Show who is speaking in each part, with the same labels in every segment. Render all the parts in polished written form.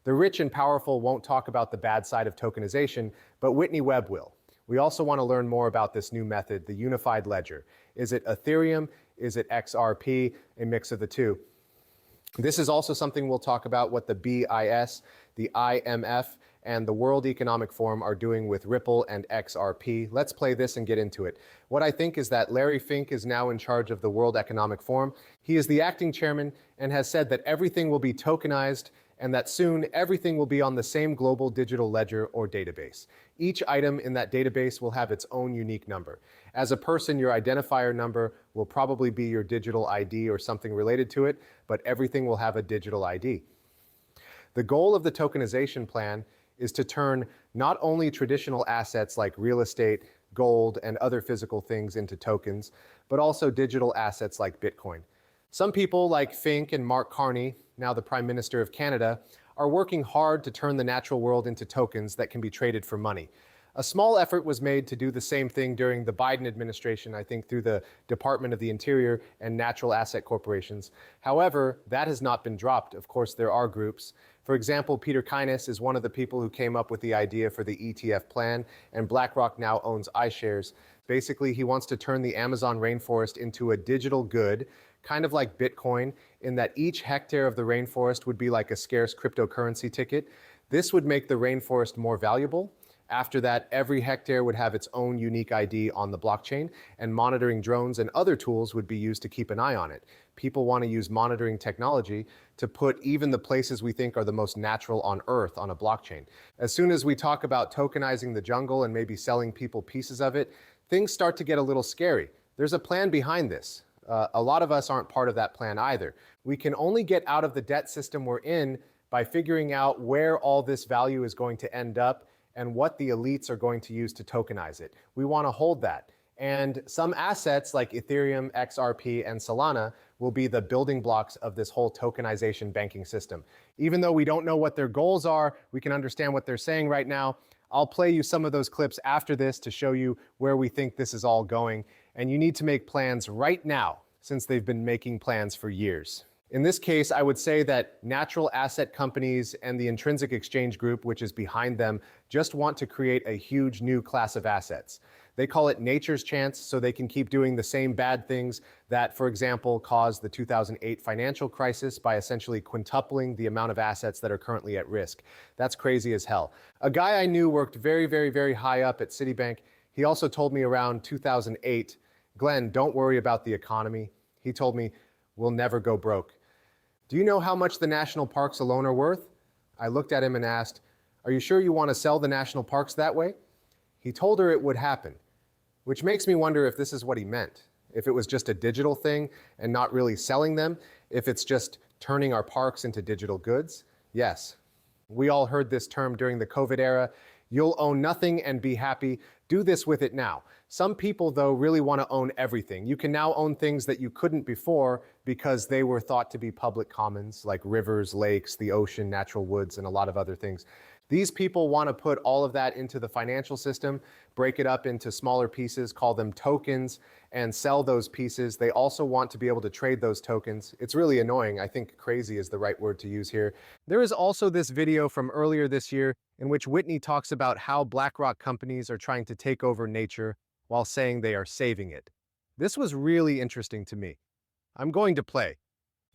Speaker 1: The rich and powerful won't talk about the bad side of tokenization, but Whitney Webb will. We also want to learn more about this new method, the unified ledger. Is it Ethereum? Is it XRP? A mix of the two. This is also something we'll talk about what the BIS, the IMF, and the World Economic Forum are doing with Ripple and XRP. Let's play this and get into it. What I think is that Larry Fink is now in charge of the World Economic Forum. He is the acting chairman and has said that everything will be tokenized and that soon everything will be on the same global digital ledger or database. Each item in that database will have its own unique number. As a person, your identifier number will probably be your digital ID or something related to it, but everything will have a digital ID. The goal of the tokenization plan is to turn not only traditional assets like real estate, gold, and other physical things into tokens, but also digital assets like Bitcoin. Some people like Fink and Mark Carney, now the Prime Minister of Canada, are working hard to turn the natural world into tokens that can be traded for money. A small effort was made to do the same thing during the Biden administration, I think through the Department of the Interior and natural asset corporations. However, that has not been dropped. Of course, there are groups. For example, Peter Keynes is one of the people who came up with the idea for the ETF plan, and BlackRock now owns iShares. Basically, he wants to turn the Amazon rainforest into a digital good, kind of like Bitcoin, in that each hectare of the rainforest would be like a scarce cryptocurrency ticket. This would make the rainforest more valuable. After that, every hectare would have its own unique ID on the blockchain, and monitoring drones and other tools would be used to keep an eye on it. People want to use monitoring technology to put even the places we think are the most natural on Earth on a blockchain. As soon as we talk about tokenizing the jungle and maybe selling people pieces of it, things start to get a little scary. There's a plan behind this. A lot of us aren't part of that plan either. We can only get out of the debt system we're in by figuring out where all this value is going to end up and what the elites are going to use to tokenize it. We want to hold that. And some assets like Ethereum, XRP, and Solana will be the building blocks of this whole tokenization banking system. Even though we don't know what their goals are, we can understand what they're saying right now. I'll play you some of those clips after this to show you where we think this is all going. And you need to make plans right now, since they've been making plans for years. In this case, I would say that natural asset companies and the intrinsic exchange group, which is behind them, just want to create a huge new class of assets. They call it nature's chance, so they can keep doing the same bad things that, for example, caused the 2008 financial crisis by essentially quintupling the amount of assets that are currently at risk. That's crazy as hell. A guy I knew worked very high up at Citibank. He also told me around 2008, Glenn, don't worry about the economy. He told me, we'll never go broke. Do you know how much the national parks alone are worth? I looked at him and asked, are you sure you want to sell the national parks that way? He told her it would happen, which makes me wonder if this is what he meant. If it was just a digital thing and not really selling them, if it's just turning our parks into digital goods. Yes, we all heard this term during the COVID era. You'll own nothing and be happy. Do this with it now. Some people, though, really want to own everything. You can now own things that you couldn't before because they were thought to be public commons, like rivers, lakes, the ocean, natural woods, and a lot of other things. These people want to put all of that into the financial system, break it up into smaller pieces, call them tokens, and sell those pieces. They also want to be able to trade those tokens. It's really annoying. I think crazy is the right word to use here. There is also this video from earlier this year in which Whitney talks about how BlackRock companies are trying to take over nature while saying they are saving it. This was really interesting to me. I'm going to play.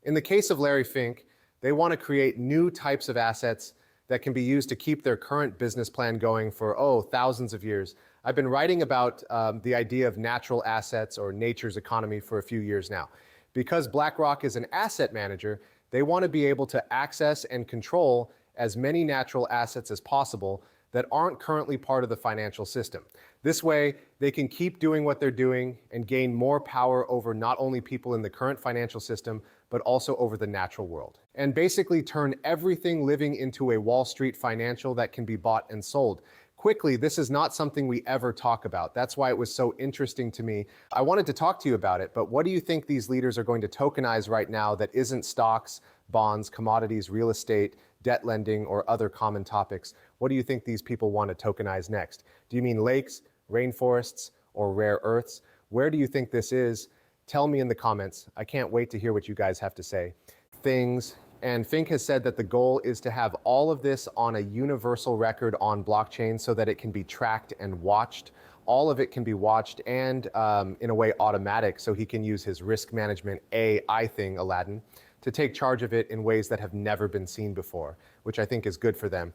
Speaker 1: In the case of Larry Fink, they want to create new types of assets that can be used to keep their current business plan going for, thousands of years. I've been writing about the idea of natural assets or nature's economy for a few years now. Because BlackRock is an asset manager, they want to be able to access and control as many natural assets as possible that aren't currently part of the financial system. This way, they can keep doing what they're doing and gain more power over not only people in the current financial system, but also over the natural world. And basically turn everything living into a Wall Street financial that can be bought and sold. Quickly, this is not something we ever talk about. That's why it was so interesting to me. I wanted to talk to you about it, but what do you think these leaders are going to tokenize right now that isn't stocks, bonds, commodities, real estate, debt lending, or other common topics? What do you think these people want to tokenize next? Do you mean lakes, rainforests, or rare earths? Where do you think this is? Tell me in the comments. I can't wait to hear what you guys have to say. Things, And Fink has said that the goal is to have all of this on a universal record on blockchain so that it can be tracked and watched. All of it can be watched and in a way automatic, so he can use his risk management AI thing, Aladdin, to take charge of it in ways that have never been seen before, which I think is good for them.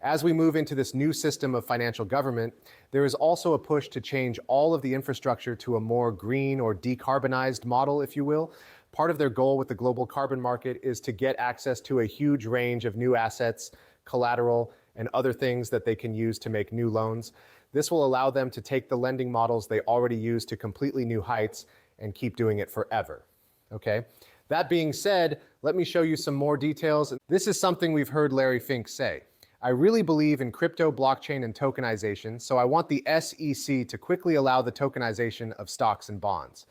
Speaker 1: As we move into this new system of financial government, there is also a push to change all of the infrastructure to a more green or decarbonized model, if you will. Part of their goal with the global carbon market is to get access to a huge range of new assets, collateral, and other things that they can use to make new loans. This will allow them to take the lending models they already use to completely new heights and keep doing it forever. Okay? That being said, let me show you some more details. This is something we've heard Larry Fink say. I really believe in crypto, blockchain, and tokenization, so I want the SEC to quickly allow the tokenization of stocks and bonds.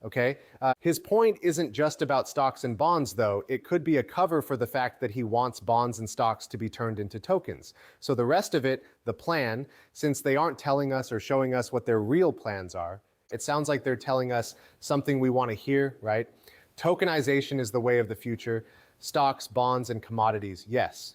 Speaker 1: Okay? His point isn't just about stocks and bonds, though. It could be a cover for the fact that he wants bonds and stocks to be turned into tokens. So the rest of it, the plan, since they aren't telling us or showing us what their real plans are, it sounds like they're telling us something we want to hear, right? Tokenization is the way of the future. Stocks, bonds, and commodities, yes.